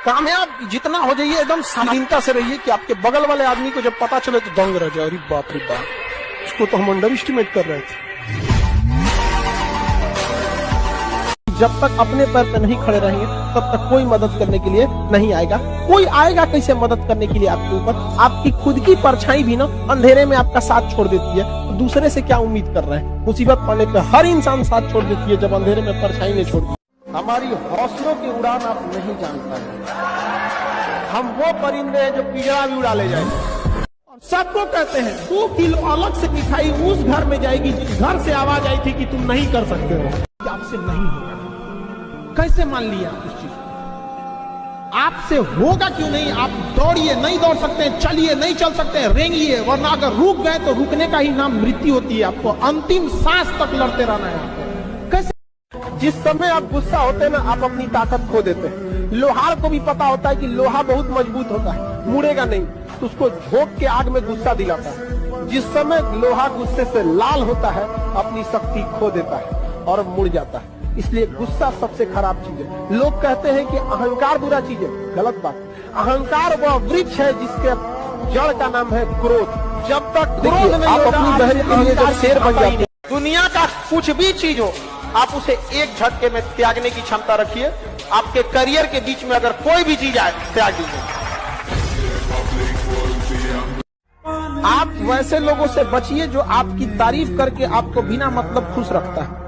कामयाब जितना हो जाइए एकदम शालीनता से रहिए कि आपके बगल वाले आदमी को जब पता चले तो दंग रह जाए, अरे बाप रे बाप, इसको तो हम अंडर एस्टिमेट कर रहे थे। जब तक अपने पैर पे नहीं खड़े रहेंगे तब तक कोई मदद करने के लिए नहीं आएगा। कोई आएगा कैसे मदद करने के लिए आपके ऊपर? आपकी खुद की परछाई भी ना अंधेरे में आपका साथ छोड़ देती है, तो दूसरे से क्या उम्मीद कर रहे हैं? मुसीबत पड़ने पे हर इंसान साथ छोड़ देती है जब अंधेरे में परछाई नहीं छोड़ती। हमारी हौसलों की उड़ान आप नहीं जानता है। हम वो परिंदे हैं जो पिंजरा भी उड़ा ले जाएंगे। और सबको कहते हैं 2 किलो अलग से मिठाई उस घर में जाएगी जिस घर से आवाज आई थी कि तुम नहीं कर सकते हो। आपसे नहीं होगा, कैसे मान लिया उस चीज को? आपसे होगा क्यों नहीं? आप दौड़िए, नहीं दौड़ सकते, चलिए, नहीं चल सकते, रेंगिए, वरना अगर रुक गए तो रुकने का ही नाम मृत्यु होती है। आपको अंतिम सांस तक लड़ते रहना है। कैसे? जिस समय आप गुस्सा होते हैं ना, आप अपनी ताकत खो देते हैं। लोहार को भी पता होता है कि लोहा बहुत मजबूत होता है, मुड़ेगा नहीं, तो उसको झोंक के आग में गुस्सा दिलाता है। जिस समय लोहा गुस्से से लाल होता है, अपनी शक्ति खो देता है और मुड़ जाता है। इसलिए गुस्सा सबसे खराब चीज है। लोग कहते हैं कि अहंकार बुरा चीज है, गलत बात। अहंकार वह वृक्ष है जिसके जड़ का नाम है क्रोध। जब तक क्रोध नहीं आप अपनी बहन के लिए जब शेर बन जाते हैं, दुनिया का कुछ भी चीज हो, आप उसे एक झटके में त्यागने की क्षमता रखिए। आपके करियर के बीच में अगर कोई भी चीज आए, त्याग दीजिए। आप वैसे लोगों से बचिए जो आपकी तारीफ करके आपको बिना मतलब खुश रखता है।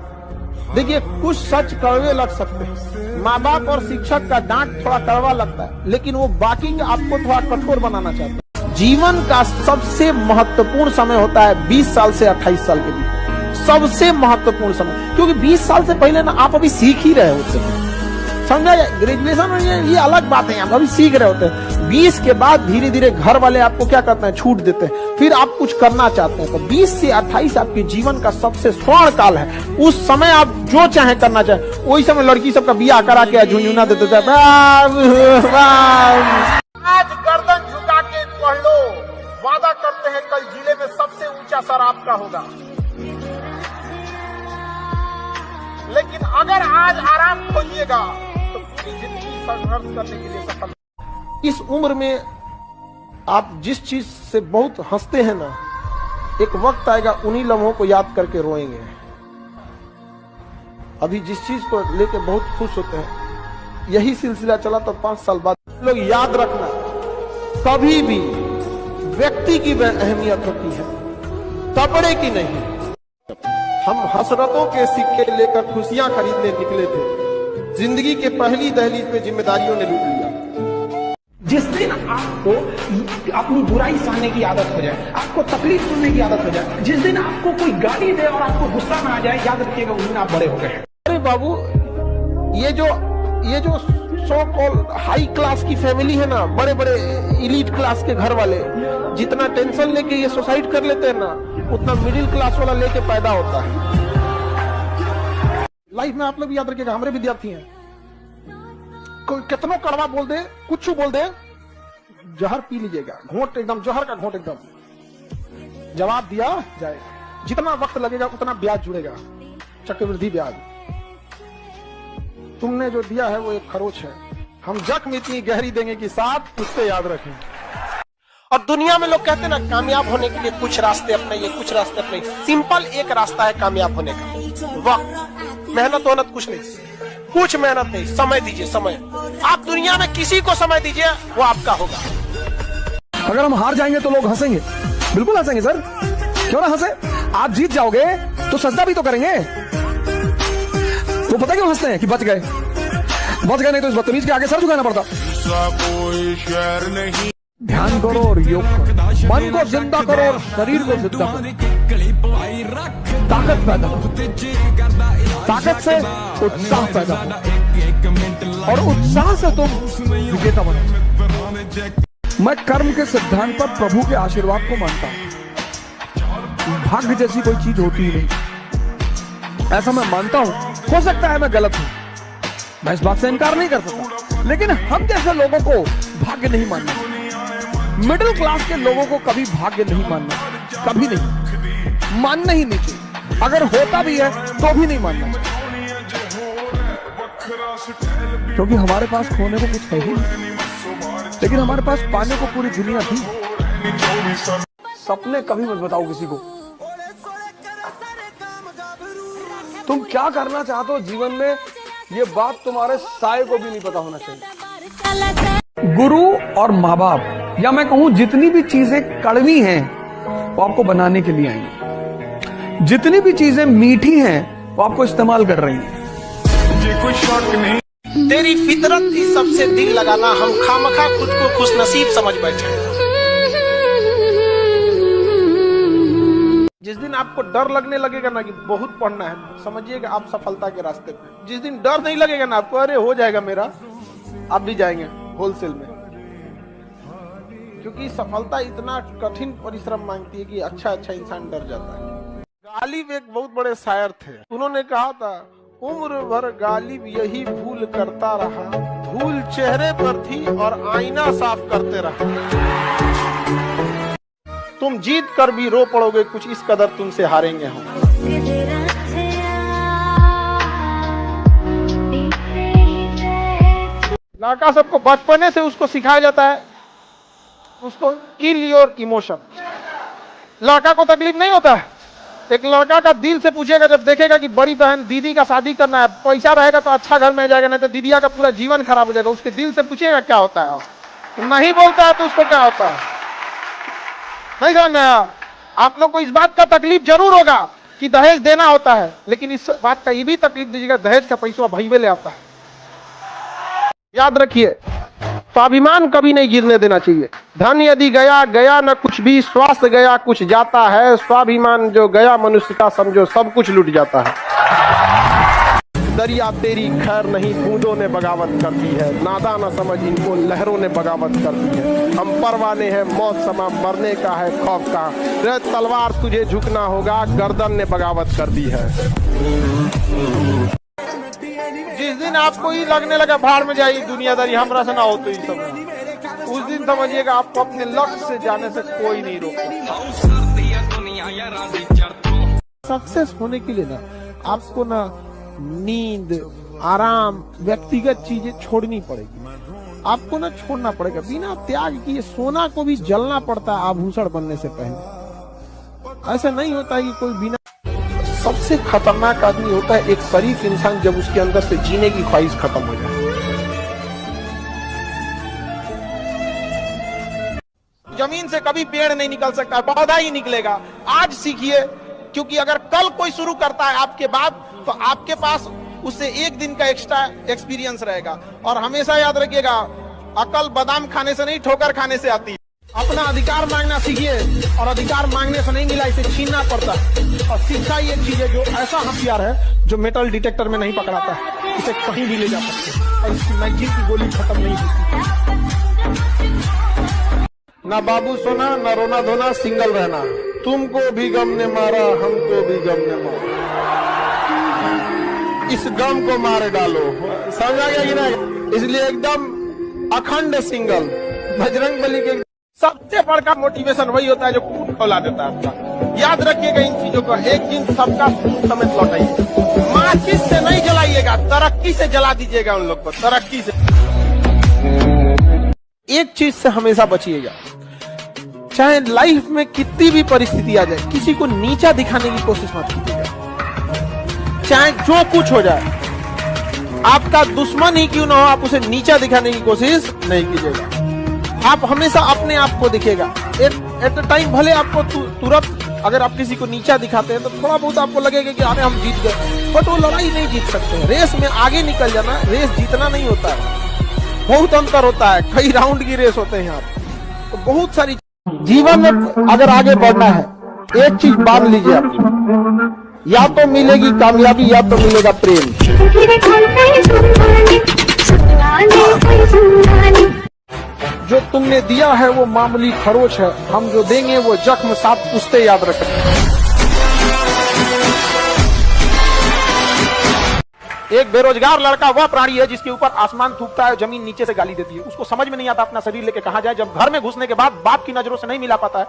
देखिए, कुछ सच कड़वे लग सकते हैं। माँ बाप और शिक्षक का डांट थोड़ा कड़वा लगता है, लेकिन वो बाकी आपको थोड़ा कठोर बनाना चाहते हैं। जीवन का सबसे महत्वपूर्ण समय होता है 20 साल से 28 साल के बीच, सबसे महत्वपूर्ण समय। क्योंकि 20 साल से पहले ना आप अभी सीख ही रहे होते हैं, समझा? ग्रेजुएशन में ये अलग बात है, आप अभी सीख रहे होते हैं। 20 के बाद धीरे धीरे घर वाले आपको क्या करते हैं? छूट देते हैं। फिर आप कुछ करना चाहते हैं, तो 20 से 28 आपके जीवन का सबसे स्वर्ण काल है। उस समय आप जो चाहे करना चाहे। वही समय लड़की सबका बियाह करा के झुंझुना देते थे। आज गर्दन झुका के पढ़ लो, वादा करते हैं कल जिले में सबसे ऊंचा सर आपका होगा। लेकिन अगर आज आराम खोजिएगा तो पूरी जिंदगी संघर्ष करने के लिए सफल। इस उम्र में आप जिस चीज से बहुत हंसते हैं ना, एक वक्त आएगा उन्हीं लम्हों को याद करके रोएंगे। अभी जिस चीज को लेके बहुत खुश होते हैं, यही सिलसिला चला तो 5 साल बाद लोग याद रखना, कभी भी व्यक्ति की अहमियत होती है, तबड़े की नहीं। हम हसरतों के सिक्के लेकर खुशियां खरीदने निकले थे, जिंदगी के पहली दहलीज पे जिम्मेदारियों ने लूट लिया। जिस दिन आपको अपनी बुराई सहने की आदत हो जाए, आपको तकलीफ सुनने की आदत हो जाए, जिस दिन आपको कोई गाली दे और आपको गुस्सा ना आ जाए, याद रखिएगा उस दिन आप बड़े हो गए। अरे बाबू, ये जो सो कॉल्ड हाई क्लास की फैमिली है ना, बड़े बड़े इलीट क्लास के घर वाले, जितना टेंशन लेके ये सुसाइड कर लेते हैं ना, उतना मिडिल क्लास वाला लेके पैदा होता है। लाइफ में आप लोग भी याद रखिएगा, हमारे विद्यार्थी हैं, कोई कितना कड़वा बोल दे, कुछ बोल दे, जहर पी लीजिएगा, घोंट एकदम जहर का घोंट एकदम, जवाब दिया जाएगा। जितना वक्त लगेगा उतना ब्याज जुड़ेगा, चक्रवृद्धि ब्याज। तुमने जो दिया है वो एक खरोच है, हम जख्म इतनी गहरी देंगे कि साथ उससे याद रखें। और दुनिया में लोग कहते हैं ना, कामयाब होने के लिए कुछ रास्ते अपनाइए, कुछ रास्ते अपनाइए। सिंपल एक रास्ता है कामयाब होने का, वक्त। मेहनत कुछ नहीं, कुछ मेहनत नहीं, समय दीजिए, समय। आप दुनिया में किसी को समय दीजिए, वो आपका होगा। अगर हम हार जाएंगे तो लोग हंसेंगे, बिल्कुल हंसेंगे सर, क्यों ना हंसे? आप जीत जाओगे तो सजदा भी तो करेंगे। तो पता क्यों हंसते हैं? कि बच गए नहीं तो इस बदतमीज के आगे सर झुकाना पड़ता। कोई शहर नहीं। ध्यान करो और योग करो, मन को जिंदा करो और शरीर को जिंदा करो। ताकत पैदा करो, ताकत से उत्साह पैदा करो और उत्साह से तुम विजेता बनो। मैं कर्म के सिद्धांत पर प्रभु के आशीर्वाद को मानता हूं। भाग्य जैसी कोई चीज होती ही नहीं, ऐसा मैं मानता हूं। हो सकता है मैं गलत हूं, मैं इस बात से इनकार नहीं कर सकता, लेकिन हम जैसे लोगों को भाग्य नहीं मानना। मिडिल क्लास के लोगों को कभी भाग्य नहीं मानना, कभी नहीं मानना ही नहीं चाहिए। अगर होता भी है तो भी नहीं मानना चाहिए। क्योंकि हमारे पास खोने को कुछ है ही नहीं, लेकिन हमारे पास पाने को पूरी दुनिया थी। सपने कभी मत बताओ किसी को। तुम क्या करना चाहते हो जीवन में, ये बात तुम्हारे साए को भी नहीं पता होना चाहिए। गुरु और माँ बाप, या मैं कहूं जितनी भी चीजें कड़वी हैं वो आपको बनाने के लिए आई हैं, जितनी भी चीजें मीठी हैं वो आपको इस्तेमाल कर रही हैं। ये कोई शौक नहीं। तेरी फितरत थी सबसे दिल लगाना, हम खामखा खुद को खुशनसीब समझ बैठे। जिस दिन आपको डर लगने लगेगा ना कि बहुत पढ़ना है, समझिएगा आप सफलता के रास्ते पे। जिस दिन डर नहीं लगेगा ना आपको, अरे हो जाएगा मेरा, आप भी जाएंगे होलसेल में। क्योंकि सफलता इतना कठिन परिश्रम मांगती है कि अच्छा इंसान डर जाता है। गालिब एक बहुत बड़े शायर थे, उन्होंने कहा था, उम्र भर गालिब यही भूल करता रहा, धूल चेहरे पर थी और आईना साफ करते रहा। तुम जीत कर भी रो पड़ोगे, कुछ इस कदर तुमसे हारेंगे हम। लड़का सबको बचपने से उसको सिखाया जाता है, उसको किल योर इमोशन। लड़का को तकलीफ नहीं होता है, एक लड़का का दिल से पूछेगा जब देखेगा कि बड़ी बहन दीदी का शादी करना है, पैसा रहेगा तो अच्छा घर में जाएगा, नहीं तो दीदिया का पूरा जीवन खराब हो जाएगा, उसके दिल से पूछेगा क्या होता है। तो नहीं बोलता है तो उसको क्या होता है, नहीं समझ में आया। आप लोग को इस बात का तकलीफ जरूर होगा कि दहेज देना होता है, लेकिन इस बात का ये भी तकलीफ दीजिएगा, दहेज का पैसा भईवे ले आता है। याद रखिए, स्वाभिमान कभी नहीं गिरने देना चाहिए। धन यदि गया गया न कुछ भी, स्वास्थ्य गया कुछ जाता है, स्वाभिमान जो गया मनुष्य का समझो सब कुछ लूट जाता है। दरिया तेरी खैर नहीं, बूंदों ने बगावत कर दी है, नादा न समझ इनको लहरों ने बगावत कर दी है। हम परवाने हैं मौत समा, मरने का है खौफ का, रे तलवार तुझे झुकना होगा, गर्दन ने बगावत कर दी है। जिस दिन आपको ही लगने लगा भाड़ में जाइए दुनियादारी हमरा से ना हो तो ही सब, उस दिन समझिएगा आपको अपने लक्ष्य से जाने से कोई नहीं रोकता। सक्सेस होने के लिए ना आपको ना नींद, आराम, व्यक्तिगत चीजें छोड़नी पड़ेगी। आपको ना छोड़ना पड़ेगा, बिना त्याग किए सोना को भी जलना पड़ता है आभूषण बनने से पहले। ऐसा नहीं होता है कि कोई बिना। सबसे खतरनाक आदमी होता है एक शरीफ इंसान, जब उसके अंदर से जीने की ख्वाहिश खत्म हो जाए। जमीन से कभी पेड़ नहीं निकल सकता, पौधा ही निकलेगा। आज सीखिए, क्योंकि अगर कल कोई शुरू करता है आपके बाद, तो आपके पास उससे एक दिन का एक्स्ट्रा एक्सपीरियंस रहेगा। और हमेशा याद रखिएगा, अकल बादाम खाने से नहीं ठोकर खाने से आती है। अपना अधिकार मांगना सीखिए, और अधिकार मांगने से नहीं मिला, इसे छीनना पड़ता है। और शिक्षा ये चीज है जो ऐसा हथियार है जो मेटल डिटेक्टर में नहीं पकड़ाता है, इसे कहीं भी ले जा सकते हैं और इसकी मैगजीन की गोली खत्म नहीं होती। ना बाबू सोना, ना रोना धोना, सिंगल रहना। तुमको भी गम ने मारा, हमको भी गम ने मारा, इस गम को मारे डालो। समझ आ गया कि नहीं? इसलिए एकदम अखंड सिंगल। बजरंग बली के सबसे बड़ा मोटिवेशन वही होता है जो कूट खौला देता है आपका। याद रखिएगा इन चीजों को, एक दिन सबका खून समेत लौटाइए। माचिस से नहीं जलाइएगा, तरक्की से जला दीजिएगा उन लोग को, तरक्की से। एक चीज से हमेशा बचिएगा, चाहे लाइफ में कितनी भी परिस्थिति आ जाए, किसी को नीचा दिखाने की कोशिश मत कीजिएगा। चाहे जो कुछ हो जाए, आपका दुश्मन ही क्यों ना हो, आप उसे नीचा दिखाने की कोशिश नहीं कीजिएगा। आप हमेशा अपने आप को दिखेगा। एट अ टाइम भले आपको तुरंत अगर आप किसी को नीचा दिखाते हैं तो थोड़ा बहुत आपको लगेगा कि अरे हम जीत गए, बट वो लड़ाई नहीं जीत सकते। रेस में आगे निकल जाना, रेस जीतना नहीं होता है, बहुत अंतर होता है। कई राउंड की रेस होते हैं यहाँ तो बहुत सारी। जीवन में अगर आगे बढ़ना है, एक चीज मान लीजिए आप, या तो मिलेगी कामयाबी या तो मिलेगा प्रेम। जो तुमने दिया है वो मामूली खरोच है, हम जो देंगे वो जख्म साथ पुश्ते याद रखें। एक बेरोजगार लड़का वह प्राणी है जिसके ऊपर आसमान थूकता है, जमीन नीचे से गाली देती है। उसको समझ में नहीं आता अपना शरीर लेके कहां जाए। जब घर में घुसने के बाद बाप की नजरों से नहीं मिला पाता है,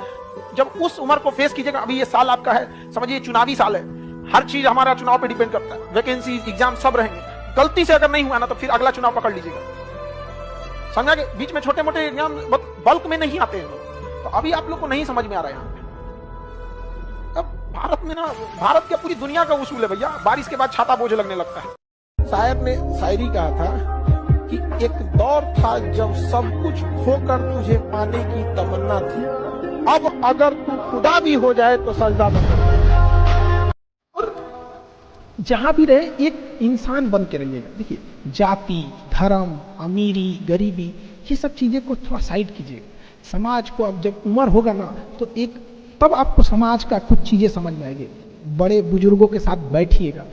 जब उस उम्र को फेस कीजिएगा। अभी ये साल आपका है, समझिए चुनावी साल है, हर चीज हमारा चुनाव पे डिपेंड करता है। वैकेंसी, एग्जाम सब रहेंगे। गलती से अगर नहीं हुआ ना तो फिर अगला चुनाव पकड़ लीजिएगा, समझा के बीच में छोटे मोटे एग्जाम बल्क में नहीं आते हैं, तो अभी आप लोग को नहीं समझ में आ रहा है यहाँ पे। अब भारत में ना, भारत क्या पूरी दुनिया का उसूल है भैया, बारिश के बाद छाता बोझ लगने लगता है। शायर ने शायरी कहा था कि एक दौर था जब सब कुछ खोकर तुझे पाने की तमन्ना थी, अब अगर तू खुदा भी हो जाए तो सजदा बन। और जहां भी रहे एक इंसान बन के रहिएगा। देखिए, जाति, धर्म, अमीरी, गरीबी, ये सब चीजें को थोड़ा साइड कीजिएगा। समाज को अब जब उम्र होगा ना तो एक तब आपको समाज का कुछ चीजें समझ में आएगी। बड़े बुजुर्गों के साथ बैठिएगा,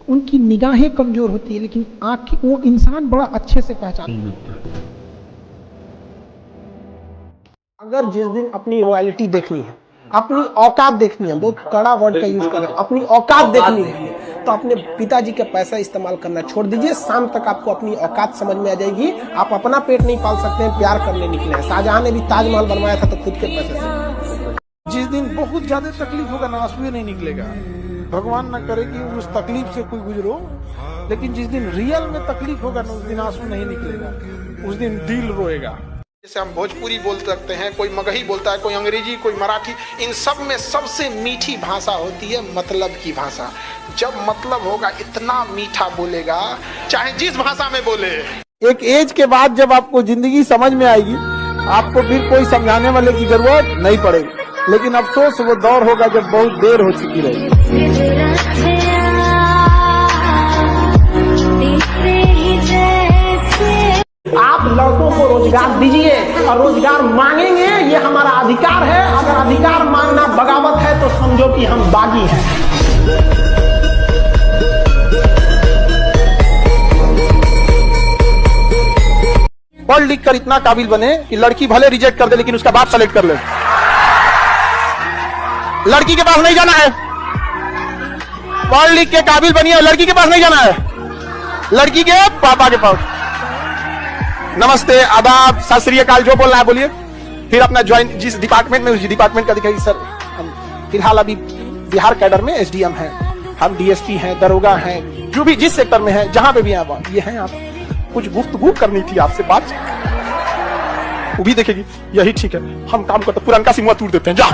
उनकी निगाहें कमजोर होती है लेकिन आंखें, वो इंसान बड़ा अच्छे से पहचान। अगर जिस दिन अपनी रॉयल्टी देखनी है, अपनी औकात देखनी है, बहुत कड़ा वर्ड का यूज करें, अपनी औकात देखनी है, तो अपने पिताजी का पैसा इस्तेमाल करना छोड़ दीजिए। शाम तक आपको अपनी औकात समझ में आ जाएगी। आप अपना पेट नहीं पाल सकते हैं, प्यार करने निकले हैं। शाहजहां ने भी ताजमहल बनवाया था तो खुद के पैसे से। जिस दिन बहुत ज्यादा तकलीफ होगा ना, आंसू नहीं निकलेगा। भगवान ना करे कि उस तकलीफ से कोई गुजरो, लेकिन जिस दिन रियल में तकलीफ होगा ना, उस दिन आंसू नहीं निकलेगा, उस दिन दिल रोएगा। जैसे हम भोजपुरी बोल सकते हैं, कोई मगही बोलता है, कोई अंग्रेजी, कोई मराठी, इन सब में सबसे मीठी भाषा होती है मतलब की भाषा। जब मतलब होगा इतना मीठा बोलेगा, चाहे जिस भाषा में बोले। एक एज के बाद जब आपको जिंदगी समझ में आएगी, आपको फिर कोई समझाने वाले की जरूरत नहीं पड़ेगी। लेकिन अफसोस वो दौर होगा जब बहुत देर हो चुकी रहेगी। आप लड़कों को रोजगार दीजिए और रोजगार मांगेंगे, ये हमारा अधिकार है। अगर अधिकार मांगना बगावत है तो समझो कि हम बागी हैं। पढ़ लिख कर इतना काबिल बने कि लड़की भले रिजेक्ट कर दे लेकिन उसका बाप सेलेक्ट कर ले। लड़की के पास नहीं जाना है, पढ़ लिख के काबिल बनिए, लड़की के पास नहीं जाना है, लड़की के पापा के पास। नमस्ते, आदाब, सत श्री अकाल, जो बोलना है बोलिए। फिर अपना ज्वाइन जिस डिपार्टमेंट में, उस डिपार्टमेंट का दिखाइए। सर हम फिलहाल अभी बिहार कैडर में एसडीएम हैं, हम डीएसपी हैं, दरोगा हैं, जो भी जिस सेक्टर में है, जहां पे भी हैं ये हैं। आप कुछ गुफ्तगू करनी थी आपसे, बात वो भी देखेगी, यही ठीक है। हम काम करते पुरानका सिमुआ तोड़ देते हैं, जा।